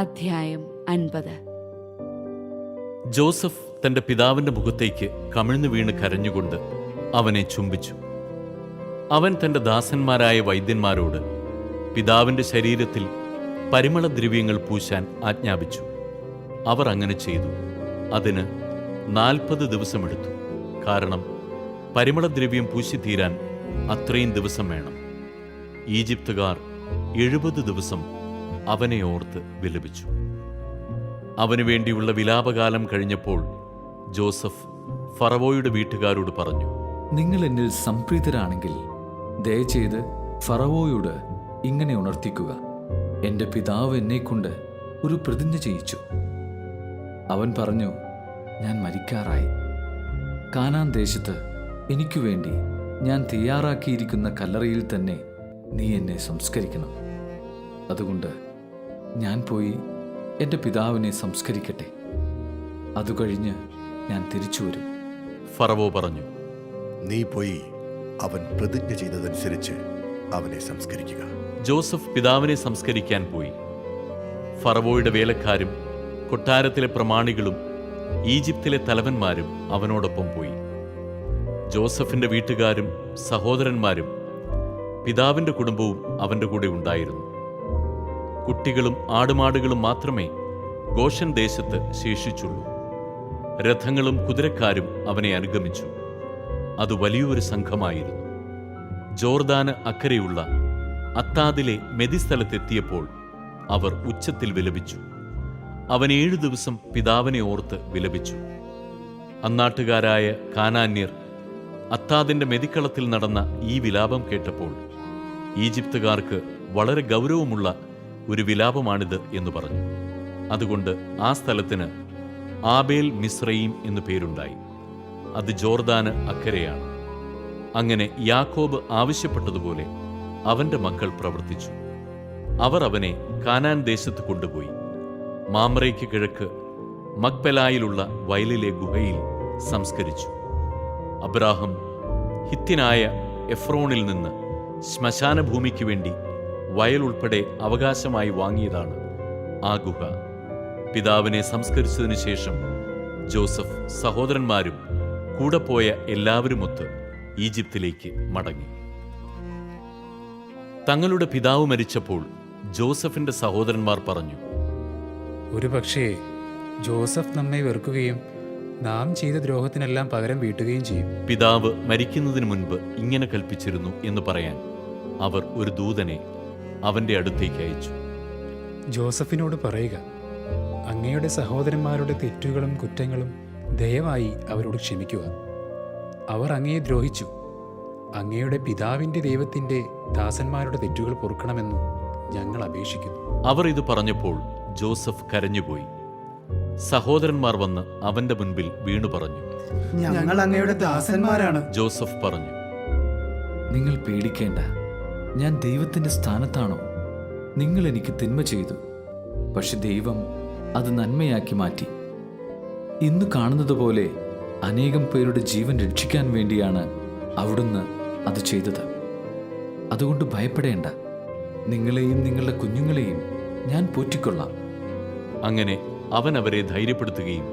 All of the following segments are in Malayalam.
അധ്യായം 50. ജോസഫ് തന്റെ പിതാവിന്റെ മുഖത്തേക്ക് കമിഴ്ന്നു വീണ് കരഞ്ഞുകൊണ്ട് അവനെ ചുംബിച്ചു. അവൻ തന്റെ ദാസന്മാരായ വൈദ്യന്മാരോട് പിതാവിന്റെ ശരീരത്തിൽ പരിമളദ്രവ്യങ്ങൾ പൂശാൻ ആജ്ഞാപിച്ചു. അവർ അങ്ങനെ ചെയ്തു. അതിന് 40 ദിവസമെടുത്തു. കാരണം പരിമളദ്രവ്യം പൂശിത്തീരാൻ അത്രയും ദിവസം വേണം. ഈജിപ്തുകാർ 70 ദിവസം അവനെ ഓർത്ത് വിലപിച്ചു. അവനു വേണ്ടിയുള്ള വിലാപകാലം കഴിഞ്ഞപ്പോൾ ജോസഫ് ഫറവോയുടെ വീട്ടുകാരോട് പറഞ്ഞു, നിങ്ങൾ എന്നിൽ സംപ്രീതരാണെങ്കിൽ ദയചെയ്ത് ഫറവോയോട് ഇങ്ങനെ ഉണർത്തിക്കുക, എൻ്റെ പിതാവ് എന്നെക്കൊണ്ട് ഒരു പ്രതിജ്ഞ ചെയ്യിച്ചു. അവൻ പറഞ്ഞു, ഞാൻ മരിക്കാറായി. കാനാൻ ദേശത്ത് എനിക്കു വേണ്ടി ഞാൻ തയ്യാറാക്കിയിരിക്കുന്ന കല്ലറയിൽ തന്നെ നീ എന്നെ സംസ്കരിക്കണം. അതുകൊണ്ട് ഞാൻ പോയി എൻ്റെ പിതാവിനെ സംസ്കരിക്കട്ടെ. അതുകഴിഞ്ഞ് ഞാൻ തിരിച്ചു വരും. ഫറവോ പറഞ്ഞു, നീ പോയി അവൻ പ്രതിജ്ഞ ചെയ്തതനുസരിച്ച് അവനെ സംസ്കരിക്കുക. ജോസഫ് പിതാവിനെ സംസ്കരിക്കാൻ പോയി. ഫറവോയുടെ വേലക്കാരും കൊട്ടാരത്തിലെ പ്രമാണികളും ഈജിപ്തിലെ തലവന്മാരും അവനോടൊപ്പം പോയി. ജോസഫിന്റെ വീട്ടുകാരും സഹോദരന്മാരും പിതാവിന്റെ കുടുംബവും അവന്റെ കൂടെ ഉണ്ടായിരുന്നു. കുട്ടികളും ആടുമാടുകളും മാത്രമേ ഗോഷൻ ദേശത്ത് ശേഷിച്ചുള്ളൂ. രഥങ്ങളും കുതിരക്കാരും അവനെ അനുഗമിച്ചു. അത് വലിയൊരു സംഘമായിരുന്നു. ജോർദാന് അക്കരെയുള്ള അത്താദിലെ മെതിസ്ഥലത്തെത്തിയപ്പോൾ അവർ ഉച്ചത്തിൽ വിലപിച്ചു. അവൻ 7 ദിവസം പിതാവിനെ ഓർത്ത് വിലപിച്ചു. അന്നാട്ടുകാരായ കാനാന്യർ അത്താദിന്റെ മെതിക്കളത്തിൽ നടന്ന ഈ വിലാപം കേട്ടപ്പോൾ ഈജിപ്തുകാർക്ക് വളരെ ഗൗരവമുള്ള ഒരു വിലാപമാണിത് എന്ന് പറഞ്ഞു. അതുകൊണ്ട് ആ സ്ഥലത്തിന് ആബേൽ മിസ്രയീം എന്നു പേരുണ്ടായി. അത് ജോർദാന് അക്കരെയാണ്. അങ്ങനെ യാക്കോബ് ആവശ്യപ്പെട്ടതുപോലെ അവന്റെ മക്കൾ പ്രവർത്തിച്ചു. അവർ അവനെ കാനാൻ ദേശത്ത് കൊണ്ടുപോയി മാമ്രയ്ക്ക് കിഴക്ക് മക്പെലായിലുള്ള വയലിലെ ഗുഹയിൽ സംസ്കരിച്ചു. അബ്രാഹം ഹിത്യനായ എഫ്രോണിൽ നിന്ന് ശ്മശാന ഭൂമിക്ക് വേണ്ടി വയൽ ഉൾപ്പെടെ അവകാശമായി വാങ്ങിയതാണ് ആ ഗുഹ. പിതാവിനെ സംസ്കരിച്ചതിനു ശേഷം ജോസഫ് സഹോദരന്മാരും കൂടെ പോയ എല്ലാവരുമൊത്ത് ഈജിപ്തിലേക്ക് മടങ്ങി. തങ്ങളുടെ പിതാവ് മരിച്ചപ്പോൾ ജോസഫിന്റെ സഹോദരന്മാർ പറഞ്ഞു, ഒരുപക്ഷേ ജോസഫ് നമ്മെ വെറുക്കുകയും നാം ചെയ്ത ദ്രോഹത്തിനെല്ലാം പകരം വീട്ടുകയും ചെയ്യും. പിതാവ് മരിക്കുന്നതിന് മുൻപ് ഇങ്ങനെ കൽപ്പിച്ചിരുന്നു എന്ന് പറയാൻ അവർ ഒരു ദൂതനെ അവന്റെ അടുത്തേക്ക് അയച്ചു. ജോസഫിനോട് പറയുക, അങ്ങയുടെ സഹോദരന്മാരുടെ തെറ്റുകളും കുറ്റങ്ങളും ദയവായി അവരോട് ക്ഷമിക്കുക. അവർ അങ്ങയെ ദ്രോഹിച്ചു. അങ്ങയുടെ പിതാവിൻ്റെ ദൈവത്തിൻ്റെ ദാസന്മാരുടെ തെറ്റുകൾ പൊറുക്കണമെന്ന് ഞങ്ങൾ അപേക്ഷിക്കുന്നു. അവർ ഇത് പറഞ്ഞപ്പോൾ ജോസഫ് കരഞ്ഞുപോയി. സഹോദരന്മാർ വന്ന് അവന്റെ മുൻപിൽ വീണു പറഞ്ഞു, ഞങ്ങൾ അങ്ങയുടെ ദാസന്മാരാണ്. ജോസഫ് പറഞ്ഞു, നിങ്ങൾ പേടിക്കേണ്ട. ഞാൻ ദൈവത്തിൻ്റെ സ്ഥാനത്താണോ? നിങ്ങൾ എനിക്ക് തിന്മ ചെയ്തു, പക്ഷെ ദൈവം അത് നന്മയാക്കി മാറ്റി. ഇന്ന് കാണുന്നത് പോലെ അനേകം പേരുടെ ജീവൻ രക്ഷിക്കാൻ വേണ്ടിയാണ് അവിടുന്ന് അത് ചെയ്തത്. അതുകൊണ്ട് ഭയപ്പെടേണ്ട. നിങ്ങളെയും നിങ്ങളുടെ കുഞ്ഞുങ്ങളെയും ഞാൻ പോറ്റിക്കൊള്ളാം. അങ്ങനെ അവൻ അവരെ ധൈര്യപ്പെടുത്തുകയും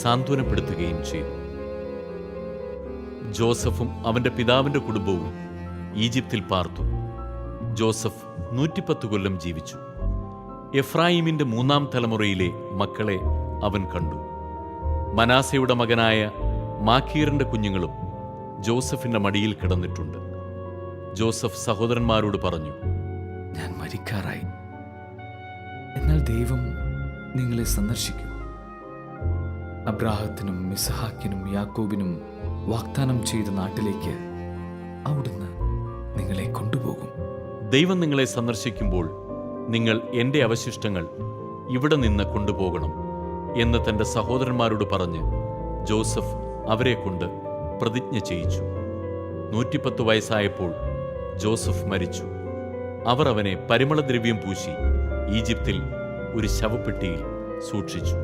സാന്ത്വനപ്പെടുത്തുകയും ചെയ്തു. ജോസഫും അവന്റെ പിതാവിന്റെ കുടുംബവും ഈജിപ്തിൽ പാർത്തു. ജോസഫ് 110 കൊല്ലം ജീവിച്ചു. എഫ്രായിമിന്റെ 3-ാം തലമുറയിലെ മക്കളെ അവൻ കണ്ടു. മനാസയുടെ മകനായ മാക്കീറിന്റെ കുഞ്ഞുങ്ങളും ജോസഫിന്റെ മടിയിൽ കിടന്നിട്ടുണ്ട്. ജോസഫ് സഹോദരന്മാരോട് പറഞ്ഞു, ഞാൻ മരിക്കാറായി. എന്നാൽ ദൈവം നിങ്ങളെ സന്ദർശിക്കും. അബ്രാഹത്തിനും ഇസ്ഹാക്കിനും യാക്കോബിനും വാഗ്ദാനം ചെയ്ത നാട്ടിലേക്ക് അവിടുന്ന് നിങ്ങളെ കൊണ്ടുപോകും. ദൈവം നിങ്ങളെ സന്ദർശിക്കുമ്പോൾ നിങ്ങൾ എൻ്റെ അവശിഷ്ടങ്ങൾ ഇവിടെ നിന്ന് കൊണ്ടുപോകണം എന്ന് തൻ്റെ സഹോദരന്മാരോട് പറഞ്ഞ് ജോസഫ് അവരെ കൊണ്ട് പ്രതിജ്ഞ ചെയ്യിച്ചു. 110 വയസ്സായപ്പോൾ ജോസഫ് മരിച്ചു. അവർ അവനെ പരിമളദ്രവ്യം പൂശി ഈജിപ്തിൽ ഒരു ശവപ്പെട്ടിയിൽ സൂക്ഷിച്ചു.